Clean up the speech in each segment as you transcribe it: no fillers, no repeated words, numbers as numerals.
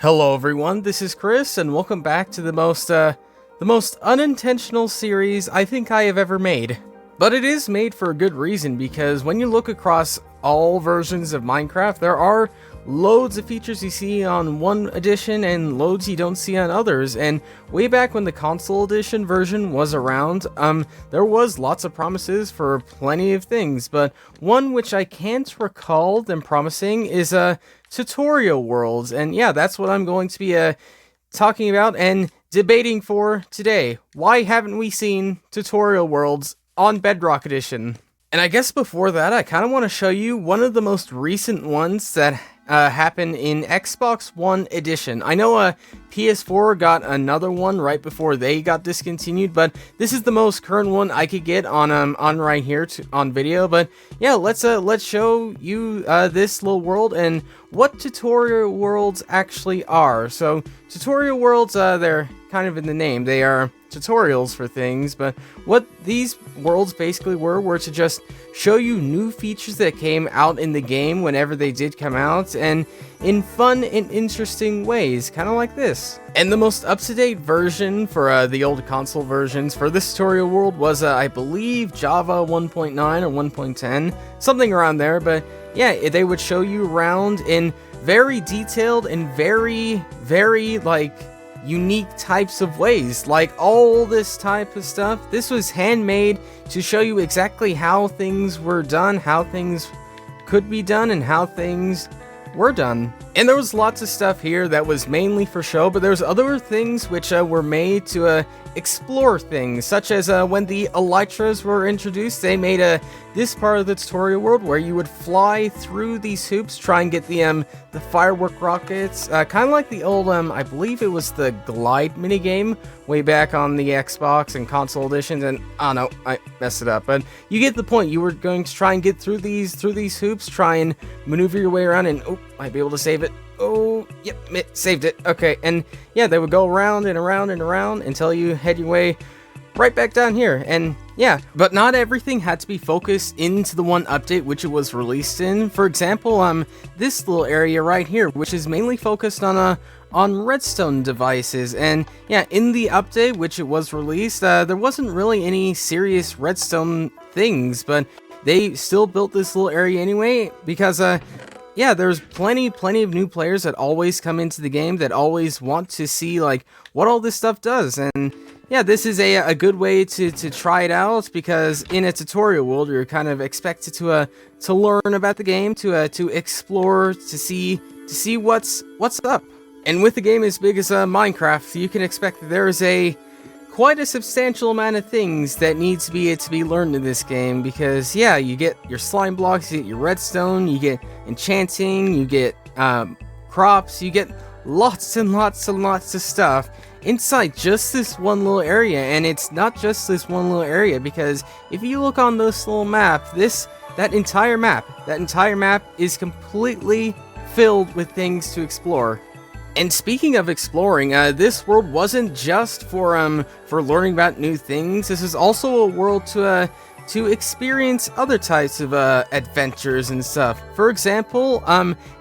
Hello everyone, this is Chris, and welcome back to the most unintentional series I think I have ever made. But it is made for a good reason, because when you look across all versions of Minecraft, there are loads of features you see on one edition and loads you don't see on others. And way back when the console edition version was around, there was lots of promises for plenty of things, but one which I can't recall them promising is tutorial worlds. And yeah, that's what I'm going to be talking about and debating for today. Why haven't we seen tutorial worlds on Bedrock edition? And I guess before that, I kind of want to show you one of the most recent ones that happened in Xbox One edition. I know PS4 got another one right before they got discontinued, but this is the most current one I could get on right here on video. But yeah, let's show you this little world and what tutorial worlds actually are. So tutorial worlds, they're kind of in the name. They are tutorials for things, but what these worlds basically were to just show you new features that came out in the game whenever they did come out, and in fun and interesting ways, kind of like this. And the most up-to-date version for the old console versions for this tutorial world was, I believe, Java 1.9 or 1.10, something around there. But yeah, they would show you around in very detailed and very, like, unique types of ways. Like all this type of stuff, this was handmade to show you exactly how things were done, how things could be done, and how things were done. And there was lots of stuff here that was mainly for show, but there's other things which were made to explore things, such as when the elytras were introduced. They made this part of the tutorial world where you would fly through these hoops, try and get the firework rockets, kind of like the old I believe it was the glide minigame way back on the Xbox and console editions. And oh no, I messed it up, but you get the point. You were going to try and get through these hoops, try and maneuver your way around, and oh, I'd be able to save it. Oh, yep, it saved it. Okay, and yeah, they would go around and around and around until you head your way right back down here. And yeah, but not everything had to be focused into the one update which it was released in. For example, this little area right here, which is mainly focused on redstone devices. And yeah, in the update which it was released, there wasn't really any serious redstone things, but they still built this little area anyway, because yeah, there's plenty of new players that always come into the game that always want to see like what all this stuff does. And yeah, this is a good way to try it out, because in a tutorial world you're kind of expected to learn about the game, to explore, to see what's up. And with a game as big as Minecraft, you can expect that there is quite a substantial amount of things that needs to be learned in this game, because yeah, you get your slime blocks, you get your redstone, you get enchanting, you get crops, you get lots and lots and lots of stuff inside just this one little area. And it's not just this one little area, because if you look on this little map, that entire map is completely filled with things to explore. And speaking of exploring, this world wasn't just for learning about new things. This is also a world to experience other types of adventures and stuff. For example,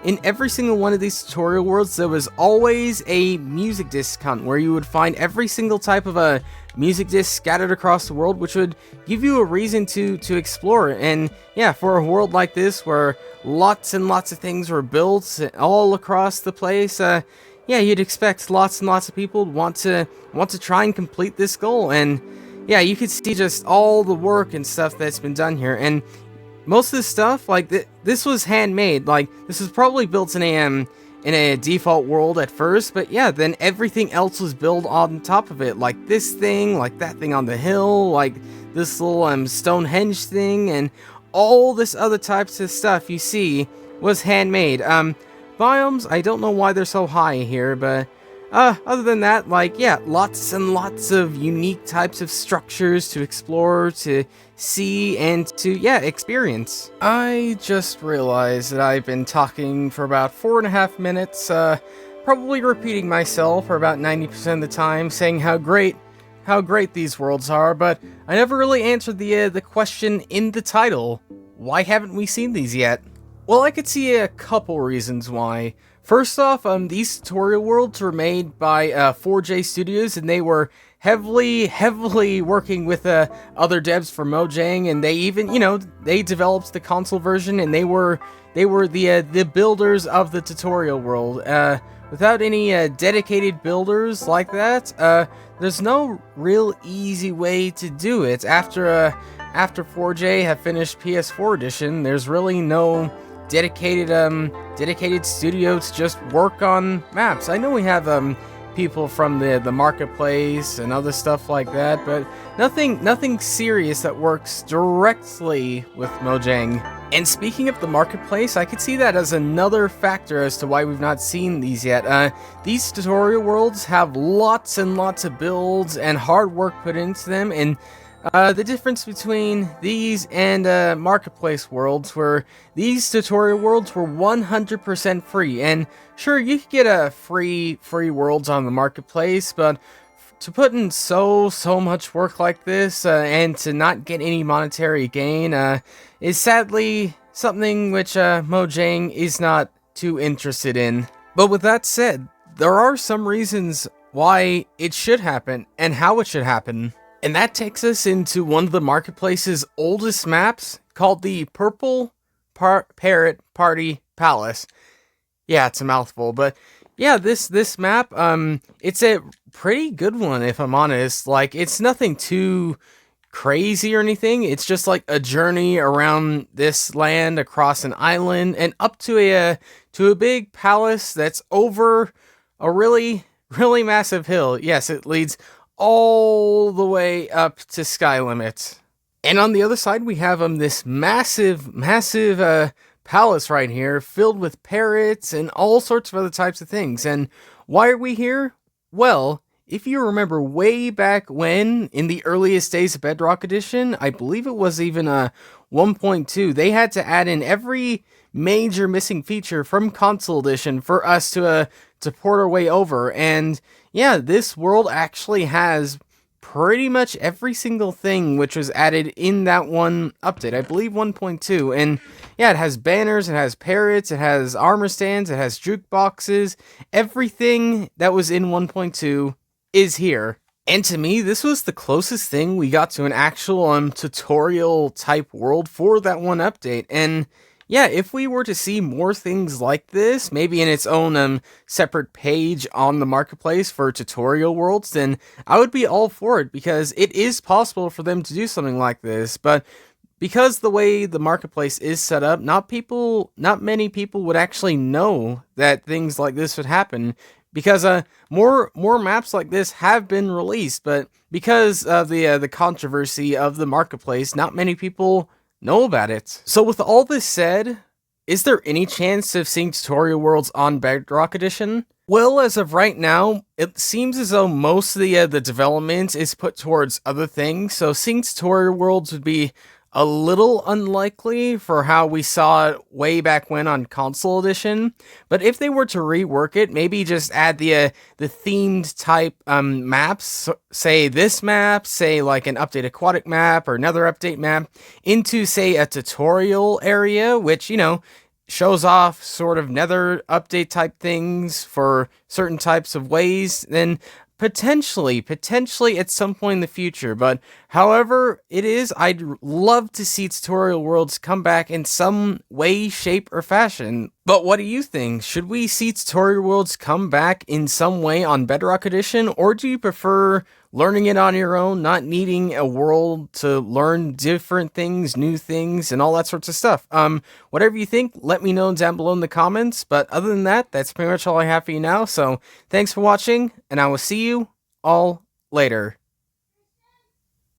in every single one of these tutorial worlds, there was always a music disc hunt where you would find every single type of music disc scattered across the world, which would give you a reason to explore. And yeah, for a world like this where lots and lots of things were built all across the place, yeah, you'd expect lots and lots of people want to try and complete this goal. And yeah, you could see just all the work and stuff that's been done here. And most of this stuff, like this was handmade. Like this was probably built in a default world at first, but yeah, then everything else was built on top of it, like this thing, like that thing on the hill, like this little Stonehenge thing, and all this other types of stuff you see was handmade. Biomes, I don't know why they're so high here, but other than that, like, yeah, lots and lots of unique types of structures to explore, to see, and to, yeah, experience. I just realized that I've been talking for about 4.5 minutes, probably repeating myself for about 90% of the time, saying how great these worlds are, but I never really answered the question in the title. Why haven't we seen these yet? Well, I could see a couple reasons why. First off, these tutorial worlds were made by 4J Studios, and they were heavily working with other devs for Mojang, and they even, they developed the console version, and they were the builders of the tutorial world. Without any dedicated builders like that, there's no real easy way to do it. After 4J have finished PS4 edition, there's really no dedicated studio to just work on maps. I know we have people from the marketplace and other stuff like that, but nothing serious that works directly with Mojang. And speaking of the marketplace, I could see that as another factor as to why we've not seen these yet. These tutorial worlds have lots and lots of builds and hard work put into them, and the difference between these and marketplace worlds, where these tutorial worlds were 100% free, and sure, you could get free worlds on the marketplace, but to put in so much work like this and to not get any monetary gain is sadly something which Mojang is not too interested in. But with that said, there are some reasons why it should happen and how it should happen. And that takes us into one of the marketplace's oldest maps, called the Purple Parrot Party Palace. Yeah, it's a mouthful, but yeah, this map, it's a pretty good one, if I'm honest. Like, it's nothing too crazy or anything. It's just like a journey around this land, across an island, and up to a big palace that's over a really massive hill. Yes, it leads all the way up to sky limit. And on the other side, we have this massive palace right here, filled with parrots and all sorts of other types of things. And why are we here? Well, if you remember way back when, in the earliest days of Bedrock Edition, I believe it was even 1.2, they had to add in every major missing feature from Console Edition for us to port our way over. And yeah, this world actually has pretty much every single thing which was added in that one update. I believe 1.2. And yeah, it has banners, it has parrots, it has armor stands, it has jukeboxes. Everything that was in 1.2 is here. And to me, this was the closest thing we got to an actual tutorial type world for that one update. And yeah, if we were to see more things like this, maybe in its own separate page on the marketplace for tutorial worlds, then I would be all for it, because it is possible for them to do something like this. But because the way the marketplace is set up, not many people would actually know that things like this would happen, because more maps like this have been released, but because of the controversy of the marketplace, not many people know about it. So with all this said, is there any chance of seeing tutorial worlds on Bedrock Edition? Well, as of right now, it seems as though most of the development is put towards other things, so seeing tutorial worlds would be a little unlikely for how we saw it way back when on Console Edition. But if they were to rework it, maybe just add the themed type maps, say this map, say like an update aquatic map or another update map, into say a tutorial area, which, shows off sort of nether update type things for certain types of ways, then potentially at some point in the future. But however it is, I'd love to see tutorial worlds come back in some way, shape, or fashion. But what do you think? Should we see tutorial worlds come back in some way on Bedrock Edition, or do you prefer learning it on your own, not needing a world to learn different things, new things, and all that sorts of stuff? Whatever you think, let me know down below in the comments. But other than that, that's pretty much all I have for you now. So thanks for watching, and I will see you all later.